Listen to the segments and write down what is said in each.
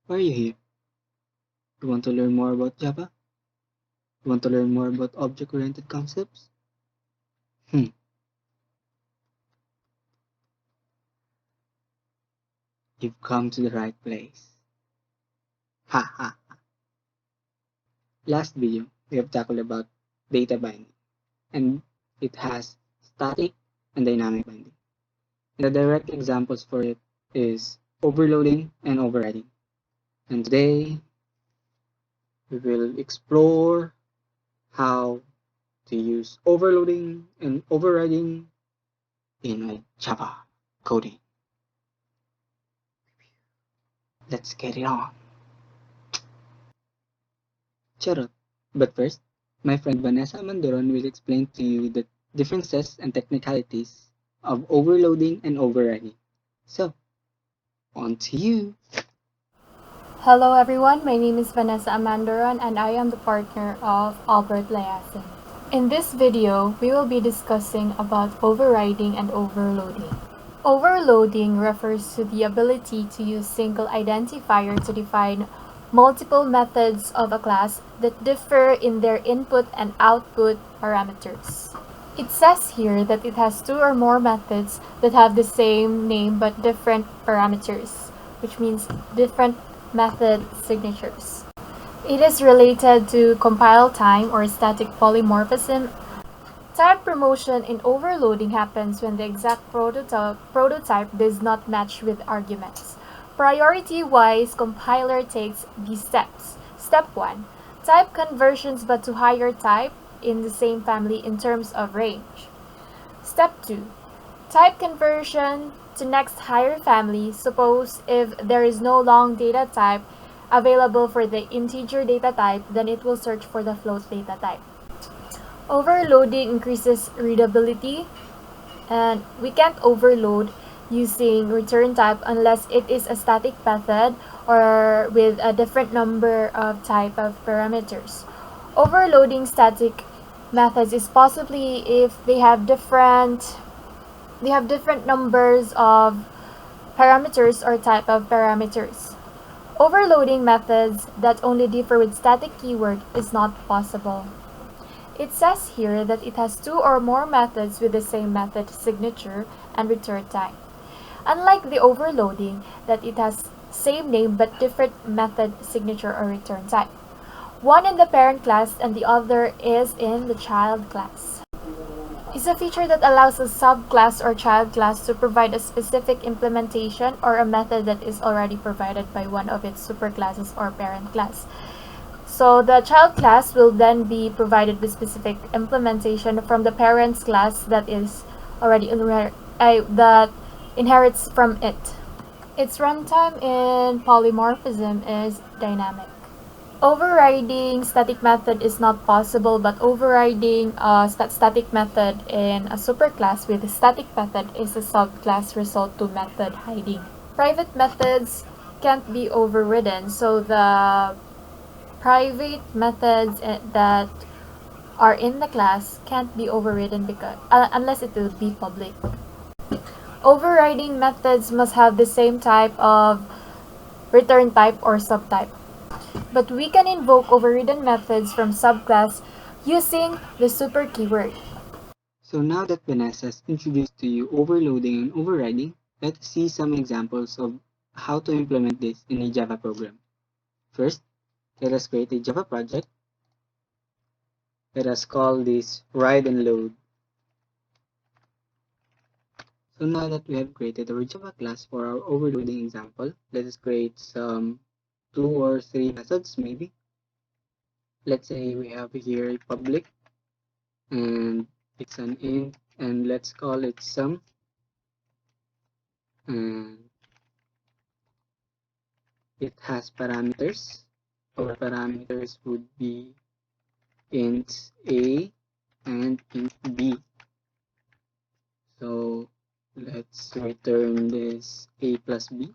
Why are you here? You want to learn more about Java? You want to learn more about object-oriented concepts? Hmm, you've come to the right place. Ha ha. Last video, we have tackled about data binding, and it has static and dynamic binding. And the direct examples for it is overloading and overriding. And today, we will explore how to use overloading and overriding in a Java coding. Let's get it on. Charot. But first, my friend Vanessa Mandoron will explain to you the differences and technicalities of overloading and overriding. So, on to you. Hello everyone, my name is Vanessa Amandoron and I am the partner of Albert Layasin. In this video, we will be discussing about overriding and overloading. Overloading refers to the ability to use single identifier to define multiple methods of a class that differ in their input and output parameters. It says here that it has two or more methods that have the same name but different parameters, which means different method signatures. It is related to compile time or static polymorphism. Type promotion in overloading happens when the exact prototype does not match with arguments. Priority-wise, compiler takes these steps. Step 1. Type conversions but to higher type in the same family in terms of range. Step 2. Type conversion to next higher family. Suppose if there is no long data type available for the integer data type, then it will search for the float data type. Overloading increases readability, and we can't overload using return type unless it is a static method or with a different number of type of parameters. Overloading static methods is possibly if they have different numbers of parameters or type of parameters. Overloading methods that only differ with static keyword is not possible. It says here that it has two or more methods with the same method signature and return type. Unlike the overloading, that it has same name but different method signature or return type. One in the parent class and the other is in the child class. Is a feature that allows a subclass or child class to provide a specific implementation or a method that is already provided by one of its superclasses or parent class. So the child class will then be provided with specific implementation from the parent's class that is already that inherits from it. Its runtime in polymorphism is dynamic. Overriding static method is not possible, but overriding a static method in a superclass with a static method is a subclass result to method hiding. Private methods can't be overridden, so the private methods that are in the class can't be overridden because unless it will be public. Overriding methods must have the same type of return type or subtype. But we can invoke overridden methods from subclass using the super keyword. So now that Vanessa has introduced to you overloading and overriding, let's see some examples of how to implement this in a Java program. First, let us create a Java project. Let us call this ride and load. So now that we have created our Java class for our overloading example, let us create some 2 or 3 methods maybe. Let's say we have here a public and it's an int, and let's call it sum, and it has parameters. Our parameters would be int a and int b. So let's return this a plus b.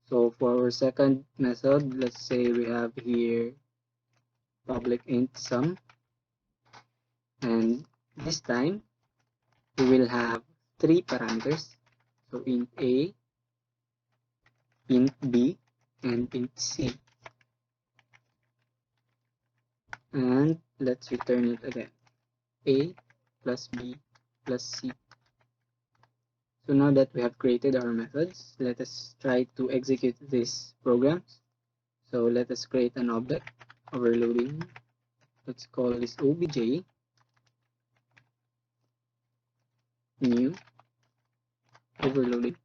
So for our second method, let's say we have here public int sum, and this time we will have 3 parameters. So int a, int b and int c, and let's return it again, a plus b plus c. So now that we have created our methods, let us try to execute these programs. So let us create an object, overloading. Let's call this obj new overloading.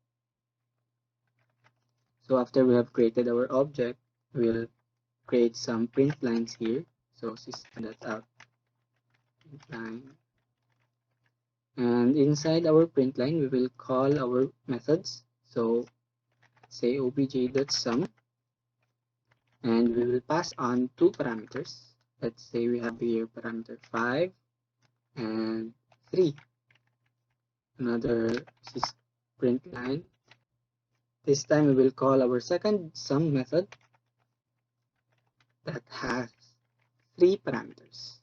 So after we have created our object, we'll create some print lines here. So system that out print line. And inside our print line, we will call our methods. So say obj.sum, and we will pass on two parameters. Let's say we have here parameter 5 and 3. Another print line. This time we will call our second sum method that has 3 parameters,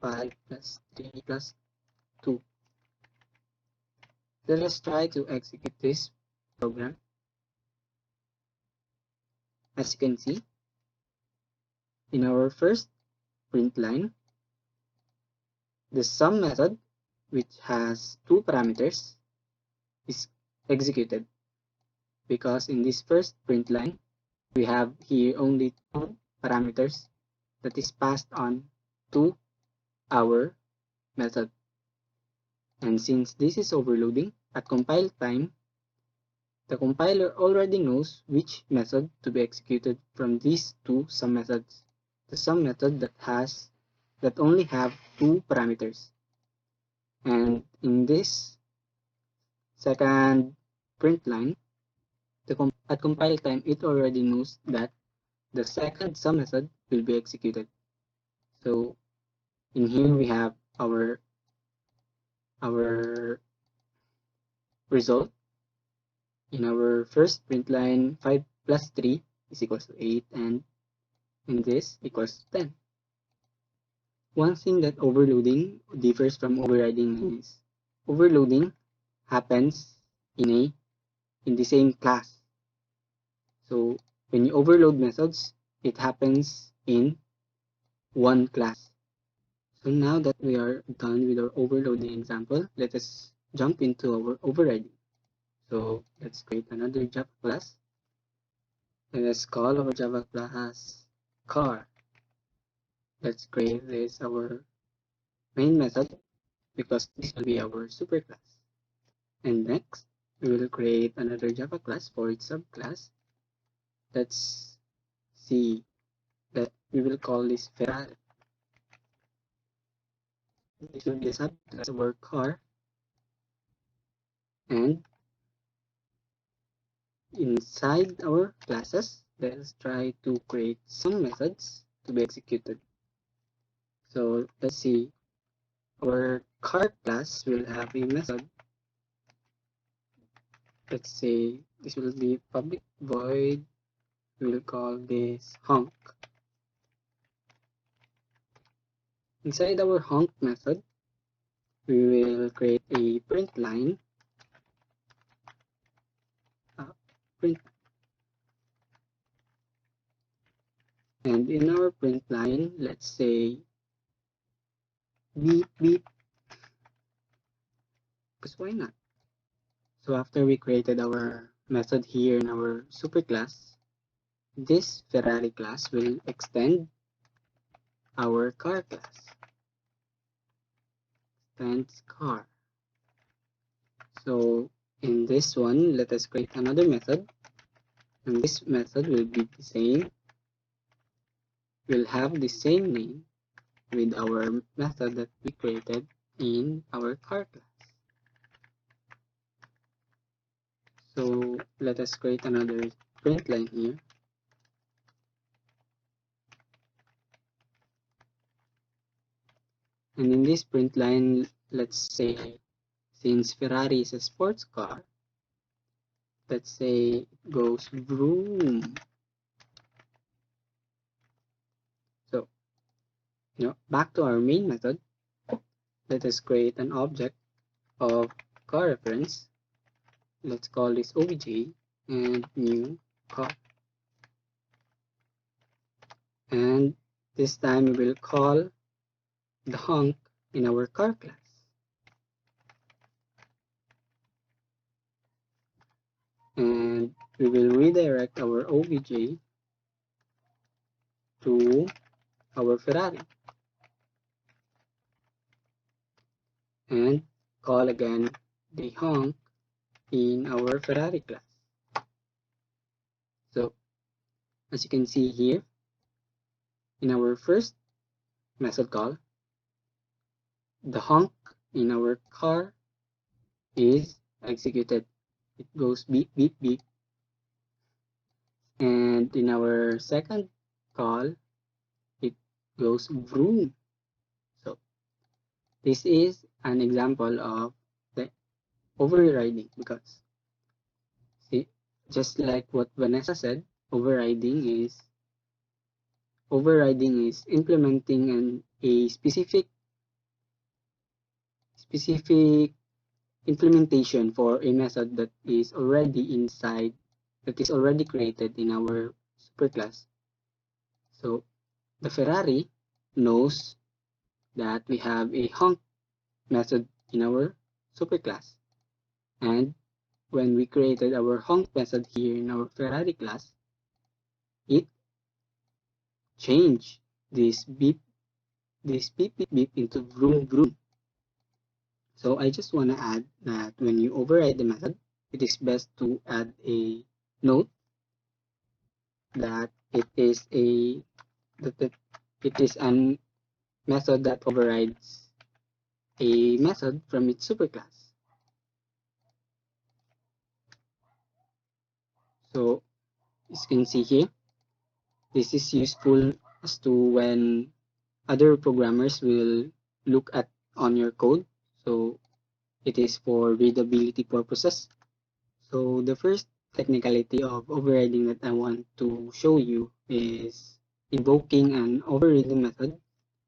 5 plus 3 plus 2. Let us try to execute this program. As you can see, in our first print line, the sum method, which has 2 parameters, is executed, because in this first print line, we have here only 2 parameters that is passed on to our method. And since this is overloading, at compile time, the compiler already knows which method to be executed from these two sum methods. The sum method that only have 2 parameters. And in this second print line, at compile time, it already knows that the second sum method will be executed. So in here we have our result. In our first print line, 5 plus 3 is equals to 8, and in this equals to 10. One thing that overloading differs from overriding is overloading happens in the same class. So when you overload methods, it happens in one class. So now that we are done with our overloading example, let us jump into our overriding. So let's create another Java class. And let's call our Java class car. Let's create this our main method, because this will be our superclass. And next, we will create another Java class for its subclass. Let's see that we will call this Ferrari. This will be a subclass of our car. And inside our classes, let's try to create some methods to be executed. So let's see, our car class will have a method. Let's say this will be public void. We will call this honk. Inside our honk method, we will create a print line. Print. And in our print line, let's say beep beep, because why not? So after we created our method here in our superclass, this Ferrari class will extend our car class. Extends car. So in this one, let us create another method, and this method will be the same. Will have the same name with our method that we created in our car class. So let us create another print line here. And in this print line, let's say, since Ferrari is a sports car, let's say it goes vroom. So, back to our main method, let us create an object of car reference. Let's call this obj, and new car. And this time we will call the honk in our car class. And we will redirect our obj to our Ferrari and call again the honk in our Ferrari class. So as you can see here, in our first method call, the honk in our car is executed. It goes beep, beep, beep. And in our second call, it goes vroom. So this is an example of the overriding, because see, just like what Vanessa said, overriding is implementing a specific implementation for a method that is already created in our superclass. So the Ferrari knows that we have a honk method in our superclass, and when we created our honk method here in our Ferrari class, it changed this beep beep beep into vroom vroom. So I just want to add that when you override the method, it is best to add a note that it is a an method that overrides a method from its superclass. So as you can see here, this is useful as to when other programmers will look at on your code. So it is for readability purposes. So the first technicality of overriding that I want to show you is invoking an overriding method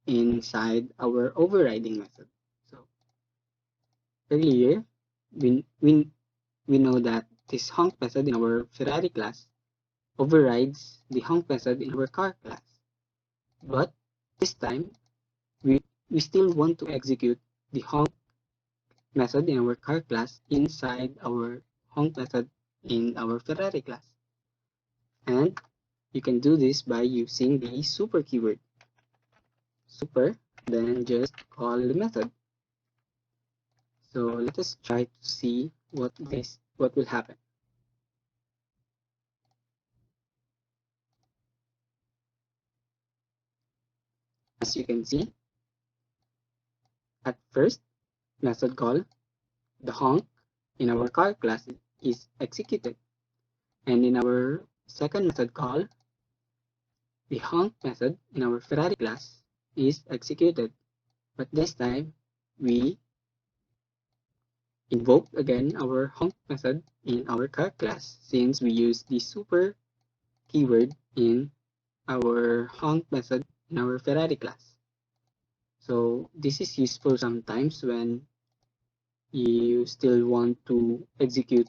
inside our overriding method. So earlier, we, we, we know that this honk method in our Ferrari class overrides the honk method in our car class. But this time, we still want to execute the honk method in our car class inside our honk method in our Ferrari class. And you can do this by using the super keyword. Super, then just call the method. So let us try to see what will happen. As you can see, at first method call, the honk in our car class is executed. And in our second method call, the honk method in our Ferrari class is executed. But this time, we invoke again our honk method in our car class, since we use the super keyword in our honk method in our Ferrari class. So this is useful sometimes when you still want to execute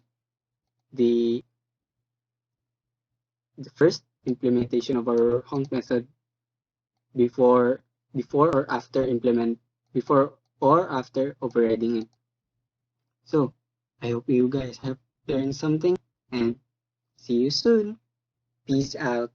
the first implementation of our honk method before or after overriding it. So I hope you guys have learned something, and see you soon. Peace out.